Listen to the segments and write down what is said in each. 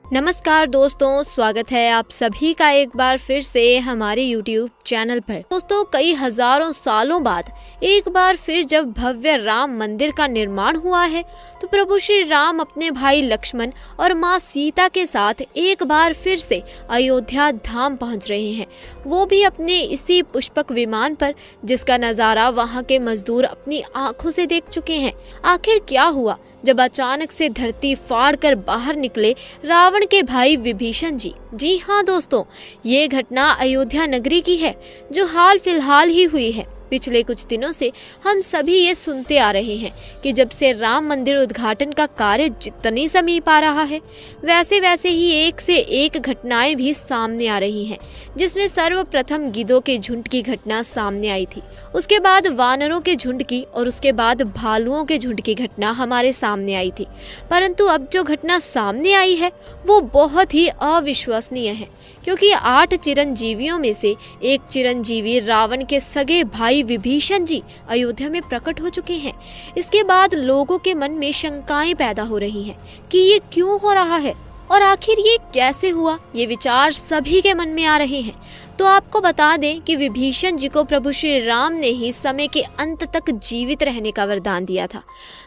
नमस्कार दोस्तों, स्वागत है आप सभी का एक बार फिर से हमारे YouTube चैनल पर। दोस्तों, कई हजारों सालों बाद एक बार फिर जब भव्य राम मंदिर का निर्माण हुआ है तो प्रभु श्री राम अपने भाई लक्ष्मण और माँ सीता के साथ एक बार फिर से अयोध्या धाम पहुंच रहे हैं, वो भी अपने इसी पुष्पक विमान पर, जिसका नजारा वहां के मजदूर अपनी आंखों से देख चुके हैं। आखिर क्या हुआ जब अचानक से धरती फाड़ कर बाहर निकले रावण के भाई विभीषण जी? जी हाँ दोस्तों, ये घटना अयोध्या नगरी की है जो हाल फिलहाल ही हुई है। पिछले कुछ दिनों से हम सभी ये सुनते आ रहे हैं कि जब से राम मंदिर उद्घाटन का कार्य जितनी समीप आ रहा है, वैसे वैसे ही एक से एक घटनाएं भी सामने आ रही हैं, जिसमें सर्वप्रथम गिद्धों के झुंड की घटना सामने आई थी, उसके बाद वानरों के झुंड की और उसके बाद भालुओं के झुंड की घटना हमारे सामने आई थी। परंतु अब जो घटना सामने आई है वो बहुत ही अविश्वसनीय है, क्योंकि 8 चिरंजीवियों में से एक चिरंजीवी रावण के सगे भाई विभीषण जी अयोध्या में प्रकट हो चुके हैं। इसके बाद लोगों के मन में शंकाएं पैदा हो रही हैं कि ये क्यों हो रहा है और आखिर ये कैसे हुआ। ये विचार सभी के मन में आ रहे हैं। तो आपको बता दें कि विभीषण जी को प्रभु श्री राम ने ही समय के अंत तक जीवित रहने का वरदान दिया था।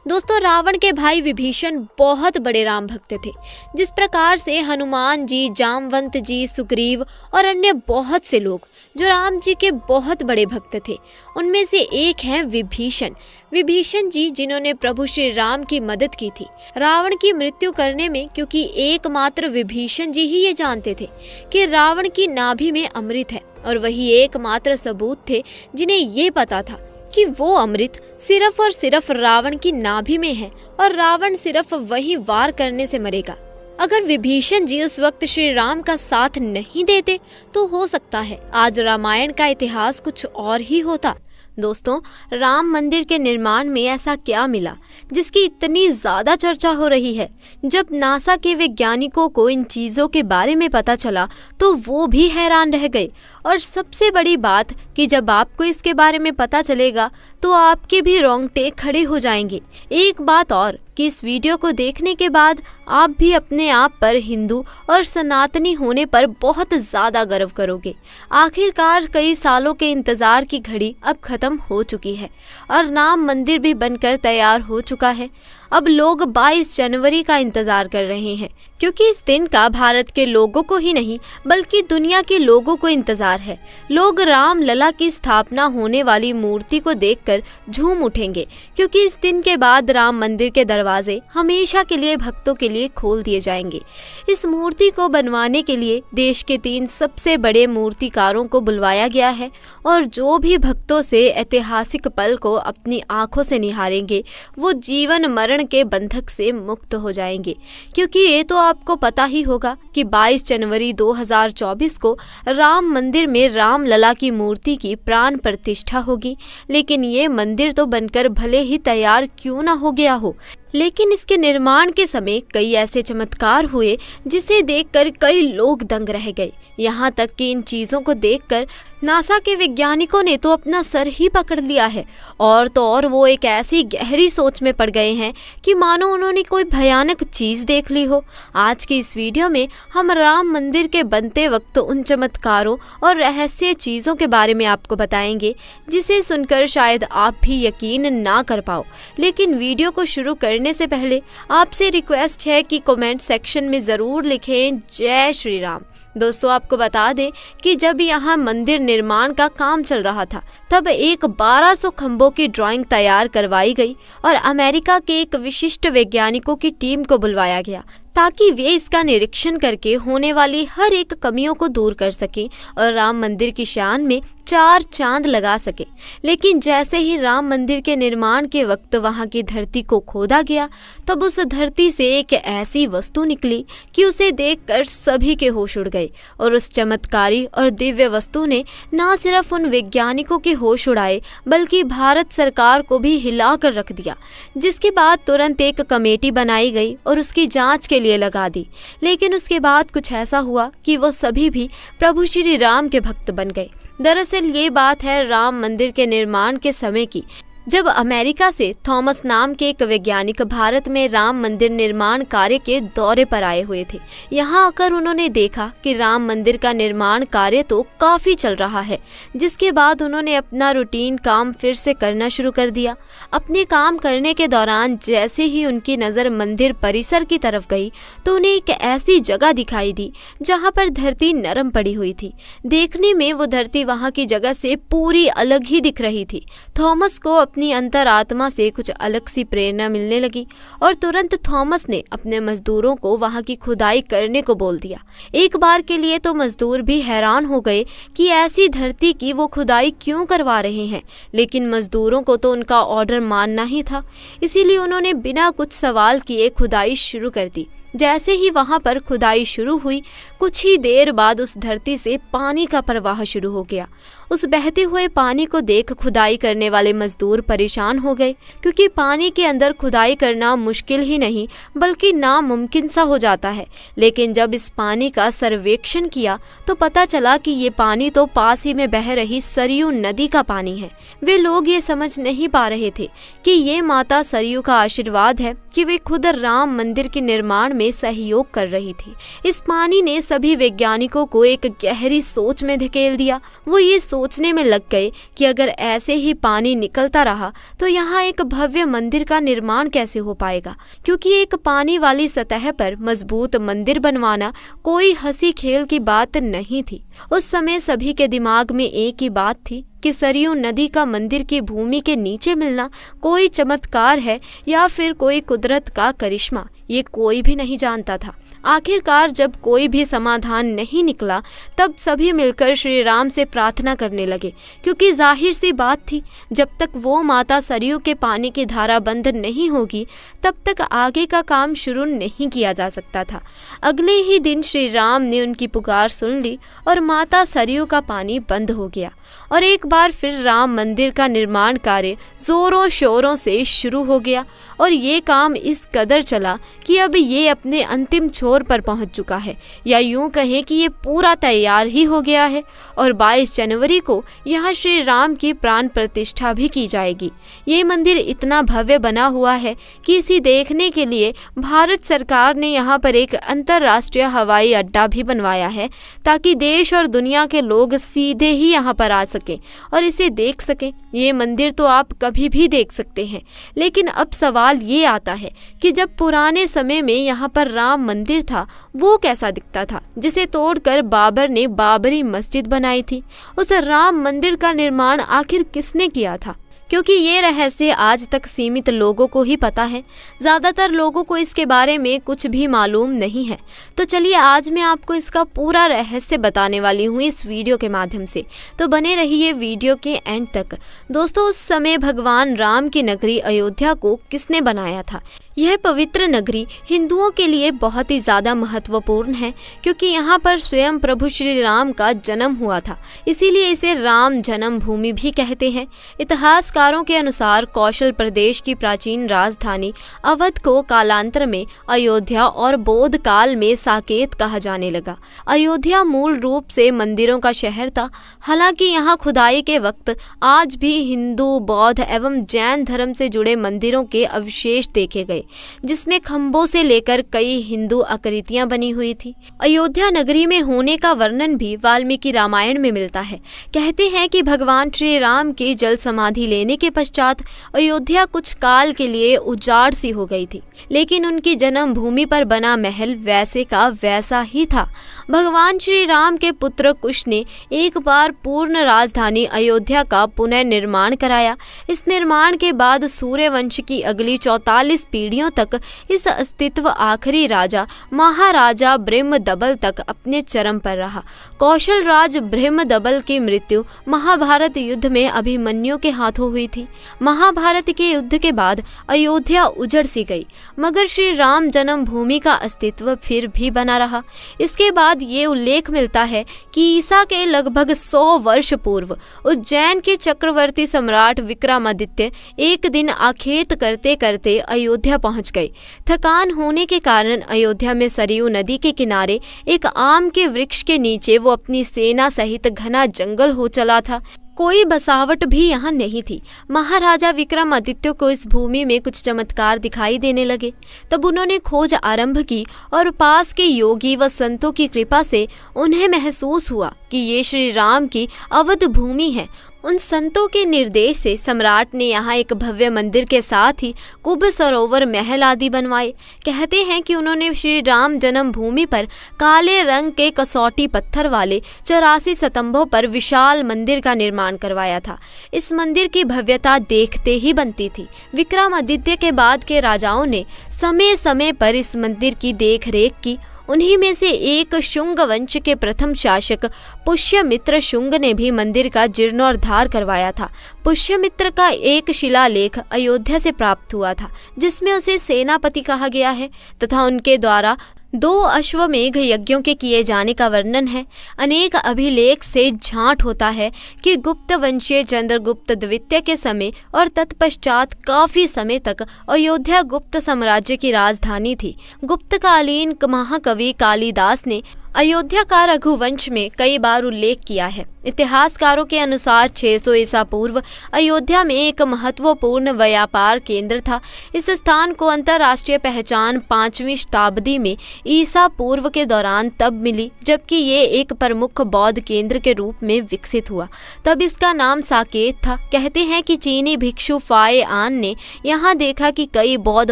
दोस्तों, रावण के भाई विभीषण बहुत बड़े राम भक्त थे। जिस प्रकार से हनुमान जी, जामवंत जी, सुग्रीव और अन्य बहुत से लोग जो राम जी के बहुत बड़े भक्त थे, उनमें से एक हैं विभीषण जी, जिन्होंने प्रभु श्री राम की मदद की थी रावण की मृत्यु करने में, क्योंकि एकमात्र विभीषण जी ही ये जानते थे कि रावण की नाभि में अमृत है, और वही एकमात्र सबूत थे जिन्हें ये पता था कि वो अमृत सिर्फ और सिर्फ रावण की नाभि में है और रावण सिर्फ वही वार करने से मरेगा। अगर विभीषण जी उस वक्त श्री राम का साथ नहीं देते तो हो सकता है आज रामायण का इतिहास कुछ और ही होता। दोस्तों, राम मंदिर के निर्माण में ऐसा क्या मिला जिसकी इतनी ज्यादा चर्चा हो रही है? जब नासा के वैज्ञानिकों को इन चीजों के बारे में पता चला तो वो भी हैरान रह गए। और सबसे बड़ी बात कि जब आपको इसके बारे में पता चलेगा तो आपके भी रोंगटे खड़े हो जाएंगे। एक बात और कि इस वीडियो को देखने के बाद आप भी अपने आप पर हिंदू और सनातनी होने पर बहुत ज़्यादा गर्व करोगे। आखिरकार कई सालों के इंतज़ार की घड़ी अब ख़त्म हो चुकी है और राम मंदिर भी बनकर तैयार हो चुका है। अब लोग 22 जनवरी का इंतजार कर रहे हैं, क्योंकि इस दिन का भारत के लोगों को ही नहीं बल्कि दुनिया के लोगों को इंतजार है। लोग राम लला की स्थापना होने वाली मूर्ति को देखकर झूम उठेंगे, क्योंकि इस दिन के बाद राम मंदिर के दरवाजे हमेशा के लिए भक्तों के लिए खोल दिए जाएंगे। इस मूर्ति को बनवाने के लिए देश के 3 सबसे बड़े मूर्तिकारों को बुलवाया गया है, और जो भी भक्तों से ऐतिहासिक पल को अपनी आंखों से निहारेंगे वो जीवन मरण के बंधक से मुक्त हो जाएंगे। क्योंकि ये तो आपको पता ही होगा कि 22 जनवरी 2024 को राम मंदिर में राम लला की मूर्ति की प्राण प्रतिष्ठा होगी। लेकिन ये मंदिर तो बनकर भले ही तैयार क्यों ना हो गया हो, लेकिन इसके निर्माण के समय कई ऐसे चमत्कार हुए जिसे देखकर कई लोग दंग रह गए। यहाँ तक कि इन चीज़ों को देखकर नासा के वैज्ञानिकों ने तो अपना सर ही पकड़ लिया है, और तो और वो एक ऐसी गहरी सोच में पड़ गए हैं कि मानो उन्होंने कोई भयानक चीज़ देख ली हो। आज की इस वीडियो में हम राम मंदिर के बनते वक्त उन चमत्कारों और रहस्य चीज़ों के बारे में आपको बताएंगे जिसे सुनकर शायद आप भी यकीन ना कर पाओ। लेकिन वीडियो को शुरू करने से पहले आपसे रिक्वेस्ट है कि कमेंट सेक्शन में ज़रूर लिखें जय श्री राम। दोस्तों, आपको बता दें कि जब यहाँ मंदिर निर्माण का काम चल रहा था तब एक 1200 खंभों की ड्राइंग तैयार करवाई गई और अमेरिका के एक विशिष्ट वैज्ञानिकों की टीम को बुलवाया गया ताकि वे इसका निरीक्षण करके होने वाली हर एक कमियों को दूर कर सकें और राम मंदिर की शान में 4 चांद लगा सके। लेकिन जैसे ही राम मंदिर के निर्माण के वक्त वहां की धरती को खोदा गया तब उस धरती से एक ऐसी वस्तु निकली कि उसे देखकर सभी के होश उड़ गए, और उस चमत्कारी और दिव्य वस्तु ने न सिर्फ उन वैज्ञानिकों के होश उड़ाए बल्कि भारत सरकार को भी हिला कर रख दिया। जिसके बाद तुरंत एक कमेटी बनाई गई और उसकी जाँच के लिए लगा दी। लेकिन उसके बाद कुछ ऐसा हुआ कि वो सभी भी प्रभु श्री राम के भक्त बन गए। दरअसल ये बात है राम मंदिर के निर्माण के समय की, जब अमेरिका से थॉमस नाम के एक वैज्ञानिक भारत में राम मंदिर निर्माण कार्य के दौरे पर आए हुए थे। यहाँ आकर उन्होंने देखा कि राम मंदिर का निर्माण कार्य तो काफी चल रहा है, जिसके बाद उन्होंने अपना रूटीन काम फिर से करना शुरू कर दिया। अपने काम करने के दौरान जैसे ही उनकी नज़र मंदिर परिसर की तरफ गई तो उन्हें एक ऐसी जगह दिखाई दी जहाँ पर धरती नरम पड़ी हुई थी। देखने में वो धरती वहाँ की जगह से पूरी अलग ही दिख रही थी। थॉमस को अपनी अंतरात्मा से कुछ अलग सी प्रेरणा मिलने लगी और तुरंत थॉमस ने अपने मजदूरों को वहां की खुदाई करने को बोल दिया। एक बार के लिए तो मजदूर भी हैरान हो गए कि ऐसी धरती की वो खुदाई क्यों करवा रहे हैं, लेकिन मजदूरों को तो उनका ऑर्डर मानना ही था, इसीलिए उन्होंने बिना कुछ सवाल किए खुदाई शुरू कर दी। जैसे ही वहां पर खुदाई शुरू हुई, कुछ ही देर बाद उस धरती से पानी का प्रवाह शुरू हो गया। उस बहते हुए पानी को देख खुदाई करने वाले मजदूर परेशान हो गए, क्योंकि पानी के अंदर खुदाई करना मुश्किल ही नहीं बल्कि नामुमकिन सा हो जाता है। लेकिन जब इस पानी का सर्वेक्षण किया तो पता चला कि ये पानी तो पास ही में बह रही सरयू नदी का पानी है। वे लोग ये समझ नहीं पा रहे थे कि ये माता सरयू का आशीर्वाद है कि वे खुद राम मंदिर के निर्माण में सहयोग कर रही थी। इस पानी ने सभी वैज्ञानिकों को एक गहरी सोच में धकेल दिया। वो ये सोचने में लग गए कि अगर ऐसे ही पानी निकलता रहा तो यहाँ एक भव्य मंदिर का निर्माण कैसे हो पाएगा, क्योंकि एक पानी वाली सतह पर मजबूत मंदिर बनवाना कोई हंसी खेल की बात नहीं थी। उस समय सभी के दिमाग में एक ही बात थी कि सरयू नदी का मंदिर की भूमि के नीचे मिलना कोई चमत्कार है या फिर कोई कुदरत का करिश्मा, ये कोई भी नहीं जानता था। आखिरकार जब कोई भी समाधान नहीं निकला तब सभी मिलकर श्री राम से प्रार्थना करने लगे, क्योंकि जाहिर सी बात थी जब तक वो माता सरयू के पानी की धारा बंद नहीं होगी तब तक आगे का काम शुरू नहीं किया जा सकता था। अगले ही दिन श्री राम ने उनकी पुकार सुन ली और माता सरयू का पानी बंद हो गया और एक बार फिर राम मंदिर का निर्माण कार्य जोरों शोरों से शुरू हो गया। और ये काम इस कदर चला कि अब ये अपने अंतिम छोर पर पहुंच चुका है, या यूं कहें कि ये पूरा तैयार ही हो गया है और 22 जनवरी को यहाँ श्री राम की प्राण प्रतिष्ठा भी की जाएगी। ये मंदिर इतना भव्य बना हुआ है कि इसे देखने के लिए भारत सरकार ने यहाँ पर एक अंतर्राष्ट्रीय हवाई अड्डा भी बनवाया है, ताकि देश और दुनिया के लोग सीधे ही यहाँ पर आ सकें और इसे देख सकें। ये मंदिर तो आप कभी भी देख सकते हैं, लेकिन अब सवाल ये आता है कि जब पुराने समय में यहाँ पर राम मंदिर था वो कैसा दिखता था, जिसे तोड़कर बाबर ने बाबरी मस्जिद बनाई थी। उस राम मंदिर का निर्माण आखिर किसने किया था, क्योंकि ये रहस्य आज तक सीमित लोगों को ही पता है। ज़्यादातर लोगों को इसके बारे में कुछ भी मालूम नहीं है। तो चलिए आज मैं आपको इसका पूरा रहस्य बताने वाली हूँ इस वीडियो के माध्यम से, तो बने रहिए वीडियो के एंड तक। दोस्तों, उस समय भगवान राम की नगरी अयोध्या को किसने बनाया था? यह पवित्र नगरी हिंदुओं के लिए बहुत ही ज़्यादा महत्वपूर्ण है, क्योंकि यहाँ पर स्वयं प्रभु श्री राम का जन्म हुआ था, इसीलिए इसे राम जन्मभूमि भी कहते हैं। इतिहासकारों के अनुसार कौशल प्रदेश की प्राचीन राजधानी अवध को कालांतर में अयोध्या और बौद्ध काल में साकेत कहा जाने लगा। अयोध्या मूल रूप से मंदिरों का शहर था। हालांकि यहाँ खुदाई के वक्त आज भी हिंदू, बौद्ध एवं जैन धर्म से जुड़े मंदिरों के अवशेष देखे गए, जिसमें खंभों से लेकर कई हिंदू आकृतियां बनी हुई थी। अयोध्या नगरी में होने का वर्णन भी वाल्मीकि रामायण में मिलता है। कहते हैं कि भगवान श्री राम की जल समाधि लेने के पश्चात अयोध्या कुछ काल के लिए उजाड़ सी हो गई थी, लेकिन उनकी जन्मभूमि पर बना महल वैसे का वैसा ही था। भगवान श्री राम के पुत्र कुश ने एक बार पूर्ण राजधानी अयोध्या का पुनर्निर्माण कराया। इस निर्माण के बाद सूर्यवंश की अगली 44 पीढ़ियों तक इस अस्तित्व आखिरी राजा महाराजा ब्रह्मदबल तक अपने चरम पर रहा। कौशल राज ब्रह्मदबल की मृत्यु महाभारत युद्ध में अभिमन्यु के हाथों हुई थी। महाभारत के युद्ध के बाद अयोध्या उजड़ सी गई, मगर श्री राम जन्मभूमि का अस्तित्व फिर भी बना रहा। इसके बाद ये उल्लेख मिलता है कि ईसा के लगभग 100 वर्ष पूर्व उज्जैन के चक्रवर्ती सम्राट विक्रमादित्य एक दिन आखेट करते करते अयोध्या पहुंच गए। थकान होने के कारण अयोध्या में सरयू नदी के किनारे एक आम के वृक्ष के नीचे वो अपनी सेना सहित घना जंगल हो चला था। कोई बसावट भी यहाँ नहीं थी। महाराजा विक्रमादित्य को इस भूमि में कुछ चमत्कार दिखाई देने लगे। तब उन्होंने खोज आरंभ की और पास के योगी व संतों की कृपा से उन्हें महसूस हुआ कि ये श्री राम की अवध भूमि है। उन संतों के निर्देश से सम्राट ने यहाँ एक भव्य मंदिर के साथ ही कुंभ सरोवर, महल आदि बनवाए। कहते हैं कि उन्होंने श्री राम जन्म भूमि पर काले रंग के कसौटी पत्थर वाले 84 स्तंभों पर विशाल मंदिर का निर्माण करवाया था। इस मंदिर की भव्यता देखते ही बनती थी। विक्रमादित्य के बाद के राजाओं ने समय समय पर इस मंदिर की देखरेख की। उन्हीं में से एक शुंग वंश के प्रथम शासक पुष्यमित्र शुंग ने भी मंदिर का जीर्णोद्धार करवाया था। पुष्यमित्र का एक शिलालेख अयोध्या से प्राप्त हुआ था, जिसमें उसे सेनापति कहा गया है तथा उनके द्वारा 2 अश्वमेघ यज्ञों के किए जाने का वर्णन है। अनेक अभिलेख से झांट होता है कि गुप्त वंशीय चंद्रगुप्त द्वितीय के समय और तत्पश्चात काफी समय तक अयोध्या गुप्त साम्राज्य की राजधानी थी। गुप्तकालीन महाकवि कालिदास ने अयोध्या का रघुवंश में कई बार उल्लेख किया है। इतिहासकारों के अनुसार 600 ईसा पूर्व अयोध्या में एक महत्वपूर्ण व्यापार केंद्र था। इस स्थान को अंतर्राष्ट्रीय पहचान 5वीं शताब्दी में ईसा पूर्व के दौरान तब मिली, जबकि ये एक प्रमुख बौद्ध केंद्र के रूप में विकसित हुआ। तब इसका नाम साकेत था। कहते हैं कि चीनी भिक्षु फाये आन ने यहाँ देखा कि कई बौद्ध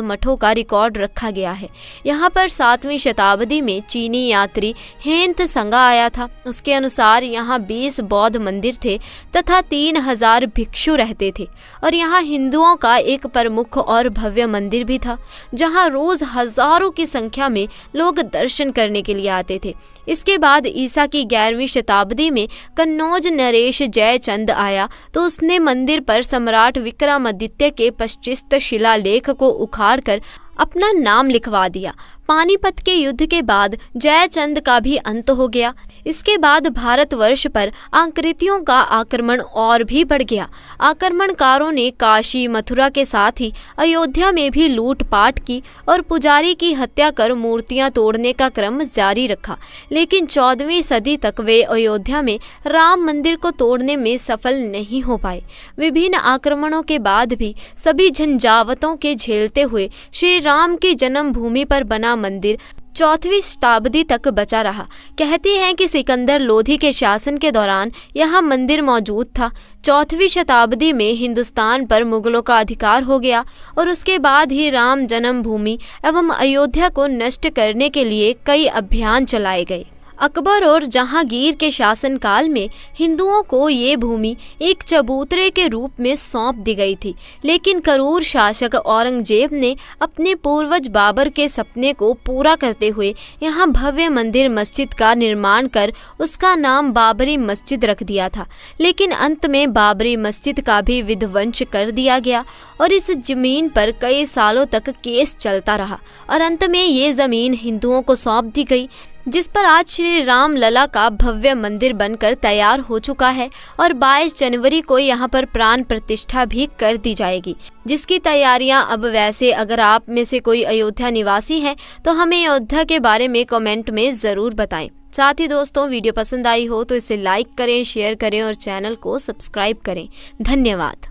मठों का रिकॉर्ड रखा गया है। यहाँ पर 7वीं शताब्दी में चीनी यात्री हेंत संगा आया था। उसके अनुसार यहाँ 20 बौद्ध मंदिर थे तथा 3000 भिक्षु रहते थे और यहाँ हिंदुओं का एक प्रमुख और भव्य मंदिर भी था, जहाँ रोज हजारों की संख्या में लोग दर्शन करने के लिए आते थे। इसके बाद ईसा की 11वीं शताब्दी में कन्नौज नरेश जयचंद आया तो उसने मंदिर पर सम्राट विक्रमादित्य के पश्चिस्त शिलालेख को उखाड़कर अपना नाम लिखवा दिया। पानीपत के युद्ध के बाद जयचंद का भी अंत हो गया। इसके बाद भारतवर्ष पर आकृतियों का आक्रमण और भी बढ़ गया। आक्रमणकारों ने काशी, मथुरा के साथ ही अयोध्या में भी लूटपाट की और पुजारी की हत्या कर मूर्तियां तोड़ने का क्रम जारी रखा। लेकिन 14वीं सदी तक वे अयोध्या में राम मंदिर को तोड़ने में सफल नहीं हो पाए। विभिन्न आक्रमणों के बाद भी सभी झंझावतों के झेलते हुए श्री राम की जन्मभूमि पर बना मंदिर 4वीं शताब्दी तक बचा रहा। कहते हैं कि सिकंदर लोधी के शासन के दौरान यह मंदिर मौजूद था। 4वीं शताब्दी में हिंदुस्तान पर मुगलों का अधिकार हो गया और उसके बाद ही राम जन्मभूमि एवं अयोध्या को नष्ट करने के लिए कई अभियान चलाए गए। अकबर और जहांगीर के शासनकाल में हिंदुओं को ये भूमि एक चबूतरे के रूप में सौंप दी गई थी, लेकिन क्रूर शासक औरंगजेब ने अपने पूर्वज बाबर के सपने को पूरा करते हुए यहाँ भव्य मंदिर मस्जिद का निर्माण कर उसका नाम बाबरी मस्जिद रख दिया था। लेकिन अंत में बाबरी मस्जिद का भी विध्वंस कर दिया गया और इस जमीन पर कई सालों तक केस चलता रहा और अंत में ये जमीन हिंदुओं को सौंप दी गई, जिस पर आज श्री राम लला का भव्य मंदिर बनकर तैयार हो चुका है और 22 जनवरी को यहाँ पर प्राण प्रतिष्ठा भी कर दी जाएगी, जिसकी तैयारियां अब वैसे अगर आप में से कोई अयोध्या निवासी है तो हमें अयोध्या के बारे में कमेंट में ज़रूर बताएं। साथ ही दोस्तों, वीडियो पसंद आई हो तो इसे लाइक करें, शेयर करें और चैनल को सब्सक्राइब करें। धन्यवाद।